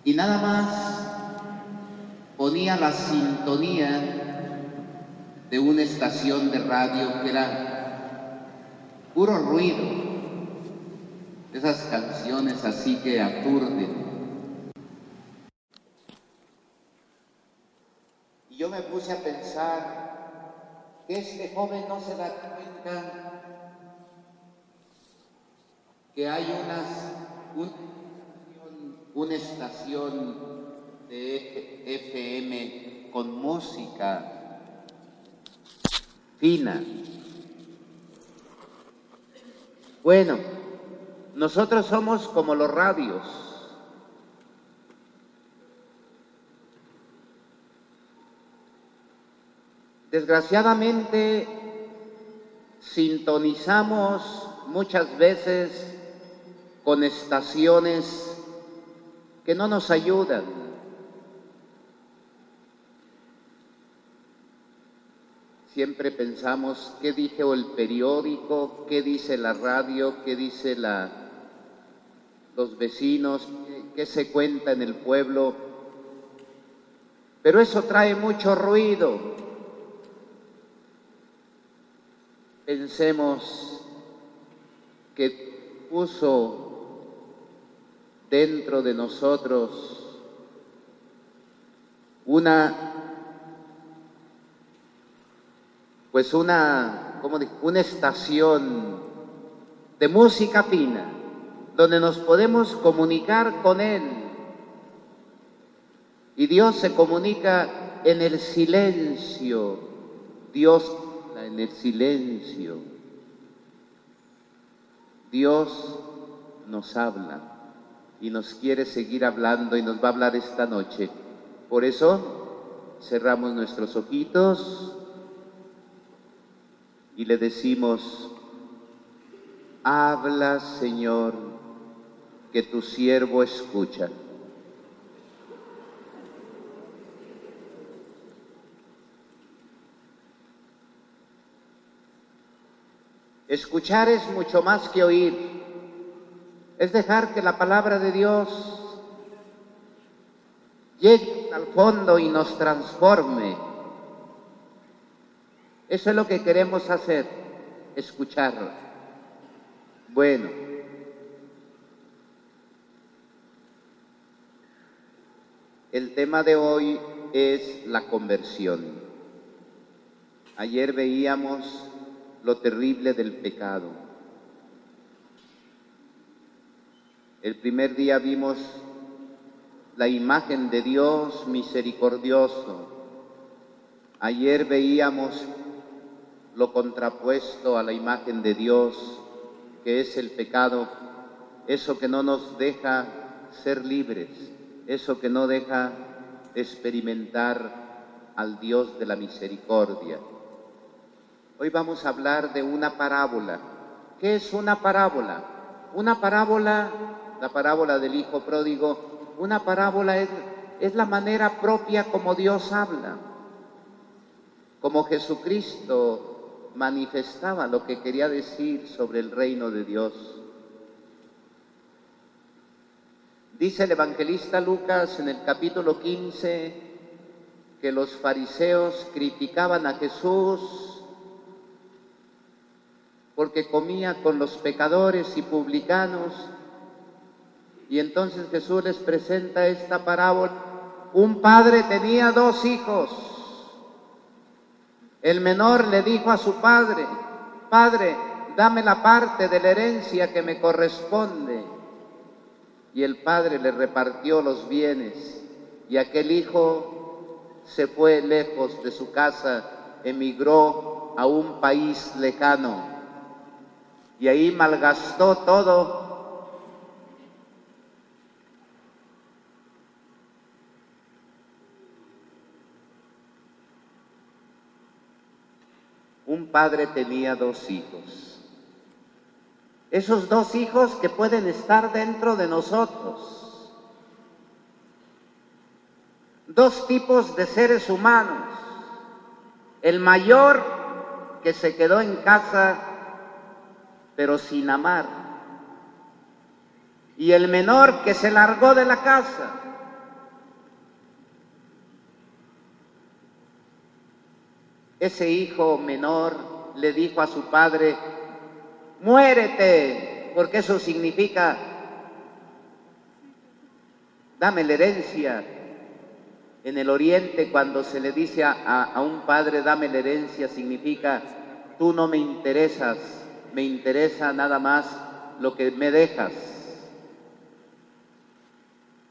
y nada más ponía la sintonía de una estación de radio que era puro ruido, esas canciones así que aturden. Y yo me puse a pensar que este joven no se da cuenta que hay una estación de FM con música fina. Bueno, nosotros somos como los radios. Desgraciadamente, sintonizamos muchas veces con estaciones que no nos ayudan. Siempre pensamos qué dice el periódico, qué dice la radio, qué dice los vecinos, qué se cuenta en el pueblo. Pero eso trae mucho ruido. Pensemos que puso dentro de nosotros una estación de música fina, donde nos podemos comunicar con Él. Y Dios se comunica en el silencio. Dios en el silencio. Dios nos habla y nos quiere seguir hablando y nos va a hablar esta noche. Por eso cerramos nuestros ojitos y le decimos: habla, Señor, que tu siervo escucha. Escuchar es mucho más que oír, es dejar que la palabra de Dios llegue al fondo y nos transforme. Eso es lo que queremos hacer, escuchar. Bueno, el tema de hoy es la conversión. Ayer veíamos lo terrible del pecado. El primer día vimos la imagen de Dios misericordioso. Ayer veíamos lo contrapuesto a la imagen de Dios, que es el pecado, eso que no nos deja ser libres, eso que no deja experimentar al Dios de la misericordia. Hoy vamos a hablar de una parábola. ¿Qué es una parábola? Una parábola, la parábola del hijo pródigo, una parábola es la manera propia como Dios habla, como Jesucristo manifestaba lo que quería decir sobre el reino de Dios. Dice el evangelista Lucas en el capítulo 15 que los fariseos criticaban a Jesús porque comía con los pecadores y publicanos, y entonces Jesús les presenta esta parábola. Un padre tenía 2 hijos. El menor le dijo a su padre: Padre, dame la parte de la herencia que me corresponde. Y el padre le repartió los bienes, y aquel hijo se fue lejos de su casa, emigró a un país lejano, y ahí malgastó todo. Un padre tenía 2 hijos. Esos 2 hijos que pueden estar dentro de nosotros. 2 tipos de seres humanos. El mayor, que se quedó en casa pero sin amar, y el menor, que se largó de la casa ese hijo menor le dijo a su padre: muérete, porque eso significa dame la herencia. En el oriente, cuando se le dice a un padre dame la herencia, significa tú no me interesas, me interesa nada más lo que me dejas.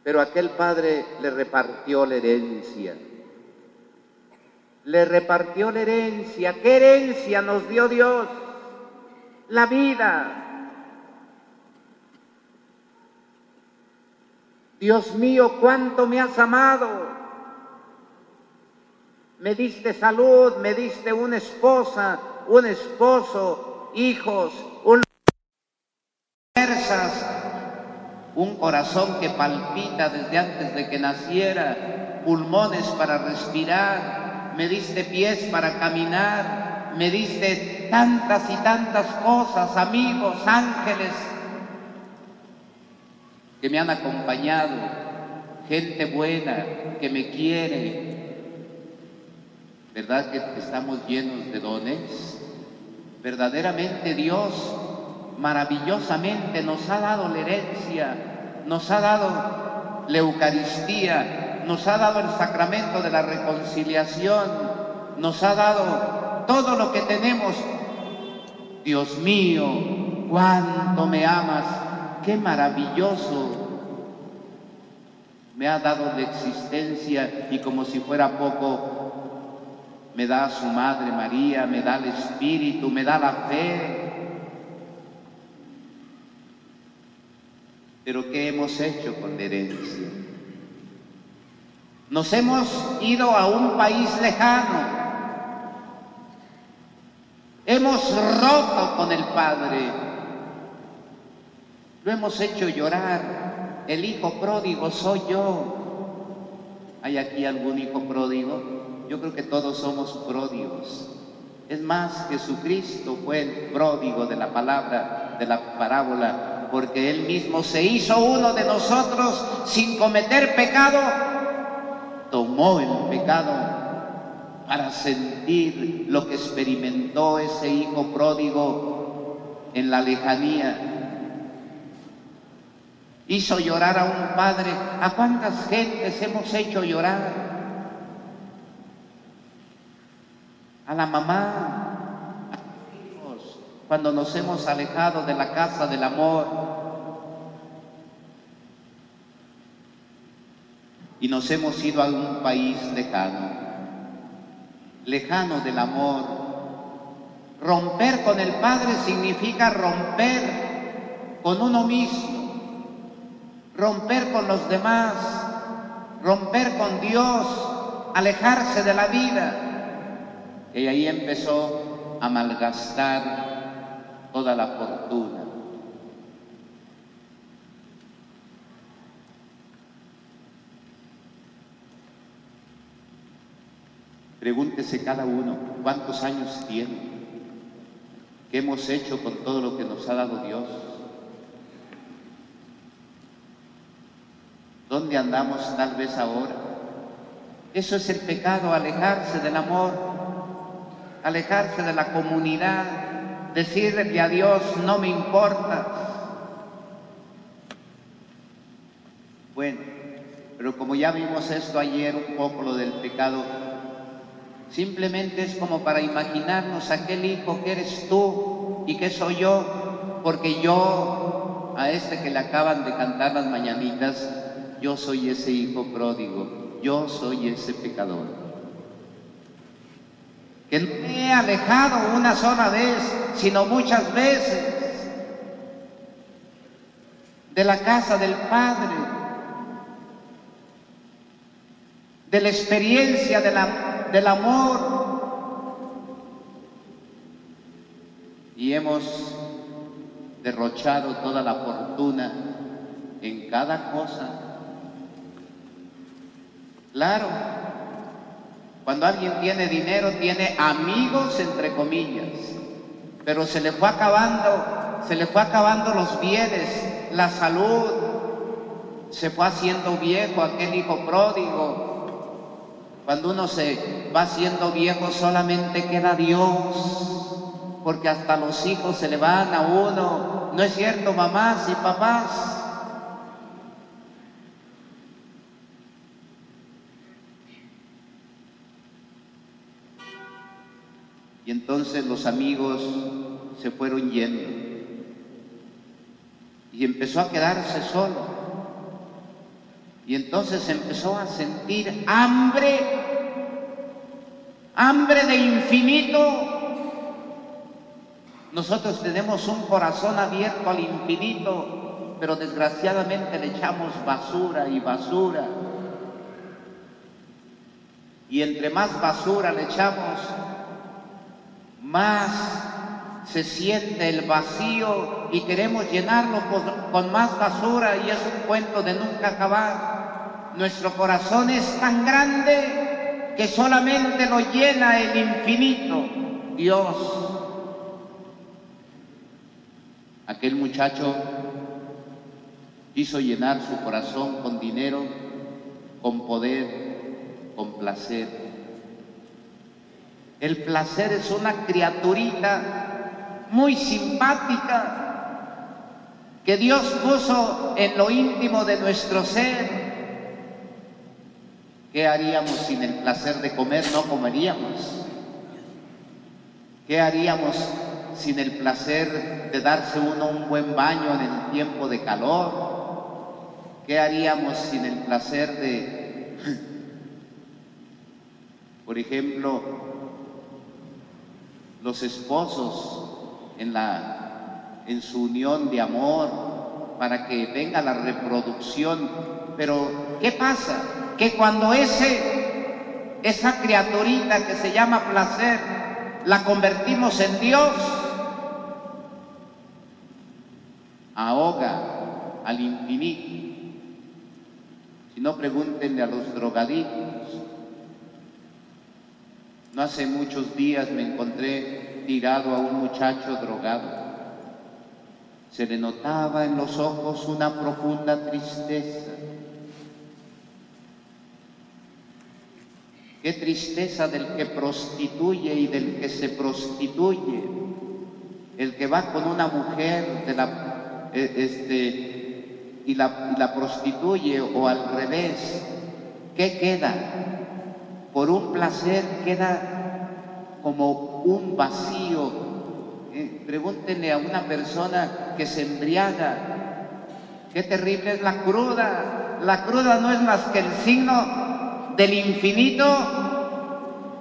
Pero aquel padre le repartió la herencia. Le repartió la herencia. ¿Qué herencia nos dio Dios? La vida. Dios mío, cuánto me has amado. Me diste salud, me diste una esposa, un esposo, hijos, fuerzas, un corazón que palpita desde antes de que naciera, pulmones para respirar, me diste pies para caminar, me diste tantas y tantas cosas, amigos, ángeles que me han acompañado, gente buena que me quiere. ¿Verdad que estamos llenos de dones? Verdaderamente Dios maravillosamente nos ha dado la herencia, nos ha dado la Eucaristía, nos ha dado el sacramento de la reconciliación, nos ha dado todo lo que tenemos. Dios mío, cuánto me amas, qué maravilloso. Me ha dado la existencia y como si fuera poco, me da a su Madre María, me da el Espíritu, me da la fe. Pero ¿qué hemos hecho con la herencia? Nos hemos ido a un país lejano. Hemos roto con el Padre. Lo hemos hecho llorar. El hijo pródigo soy yo. ¿Hay aquí algún hijo pródigo? Yo creo que todos somos pródigos. Es más, Jesucristo fue el pródigo de la palabra, de la parábola, porque Él mismo se hizo uno de nosotros sin cometer pecado. Tomó el pecado para sentir lo que experimentó ese hijo pródigo en la lejanía. Hizo llorar a un padre. ¿A cuántas gentes hemos hecho llorar? A la mamá, a los hijos, cuando nos hemos alejado de la casa del amor y nos hemos ido a un país lejano, lejano del amor. Romper con el Padre significa romper con uno mismo, romper con los demás, romper con Dios, alejarse de la vida. Y ahí empezó a malgastar toda la fortuna. Pregúntese cada uno, ¿cuántos años tiene? ¿Qué hemos hecho con todo lo que nos ha dado Dios? ¿Dónde andamos tal vez ahora? Eso es el pecado, alejarse del amor, alejarse de la comunidad, decirle a Dios, no me importas. Bueno, pero como ya vimos esto ayer un poco, lo del pecado, simplemente es como para imaginarnos aquel hijo que eres tú y que soy yo, porque yo, a este que le acaban de cantar las mañanitas, yo soy ese hijo pródigo, yo soy ese pecador. Que no me he alejado una sola vez, sino muchas veces de la casa del Padre, de la experiencia del amor, y hemos derrochado toda la fortuna en cada cosa. Claro, cuando alguien tiene dinero, tiene amigos, entre comillas, pero se le fue acabando los bienes, la salud, se fue haciendo viejo aquel hijo pródigo. Cuando uno se va siendo viejo solamente queda Dios, porque hasta los hijos se le van a uno. ¿No es cierto, mamás y papás? Y entonces los amigos se fueron yendo y empezó a quedarse solo. Y entonces empezó a sentir hambre de infinito. Nosotros tenemos un corazón abierto al infinito, pero desgraciadamente le echamos basura y basura. Y entre más basura le echamos, más se siente el vacío y queremos llenarlo con más basura, y es un cuento de nunca acabar. Nuestro corazón es tan grande que solamente lo llena el infinito, Dios. Aquel muchacho quiso llenar su corazón con dinero, con poder, con placer. El placer es una criaturita muy simpática que Dios puso en lo íntimo de nuestro ser. ¿Qué haríamos sin el placer de comer? No comeríamos. ¿Qué haríamos sin el placer de darse uno un buen baño en el tiempo de calor? ¿Qué haríamos sin el placer de, por ejemplo, los esposos en su unión de amor para que venga la reproducción? Pero ¿qué pasa? Que cuando esa criaturita que se llama placer la convertimos en Dios, ahoga al infinito. Si no, pregúntenle a los drogadictos. No hace muchos días me encontré tirado a un muchacho drogado. Se le notaba en los ojos una profunda tristeza. Qué tristeza del que prostituye y del que se prostituye. El que va con una mujer y la prostituye, o al revés. ¿Qué queda? Por un placer queda como un vacío. Pregúntenle a una persona que se embriaga. Qué terrible es la cruda. La cruda no es más que el signo del infinito,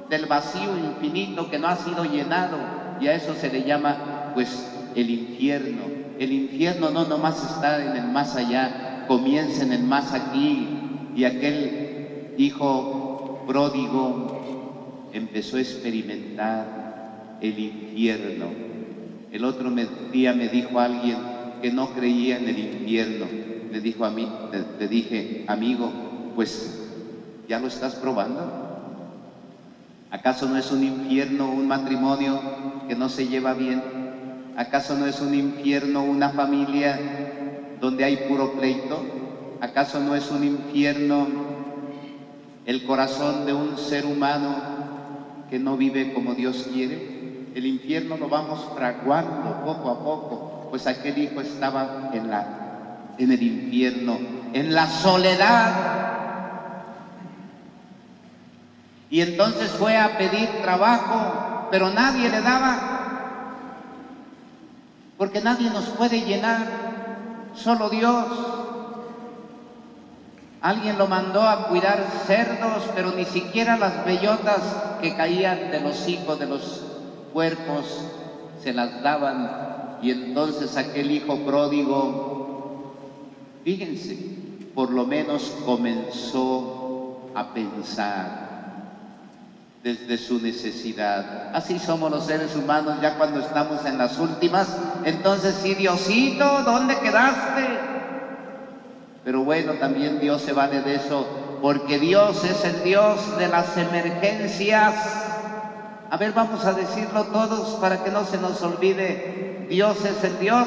del vacío infinito que no ha sido llenado, y a eso se le llama pues el infierno. El infierno no nomás está en el más allá, comienza en el más aquí. Y aquel hijo pródigo empezó a experimentar el infierno. El otro día me dijo alguien que no creía en el infierno, le dije, amigo, pues ¿ya lo estás probando? ¿Acaso no es un infierno un matrimonio que no se lleva bien? ¿Acaso no es un infierno una familia donde hay puro pleito? ¿Acaso no es un infierno el corazón de un ser humano que no vive como Dios quiere? El infierno lo vamos fraguando poco a poco, pues aquel hijo estaba en el infierno, en la soledad. Y entonces fue a pedir trabajo, pero nadie le daba, porque nadie nos puede llenar, solo Dios. Alguien lo mandó a cuidar cerdos, pero ni siquiera las bellotas que caían de los hijos de los cuerpos se las daban. Y entonces aquel hijo pródigo, fíjense, por lo menos comenzó a pensar desde su necesidad. Así somos los seres humanos ya cuando estamos en las últimas. Entonces, sí, Diosito, ¿dónde quedaste? Pero bueno, también Dios se vale de eso, porque Dios es el Dios de las emergencias. A ver, vamos a decirlo todos para que no se nos olvide. Dios es el Dios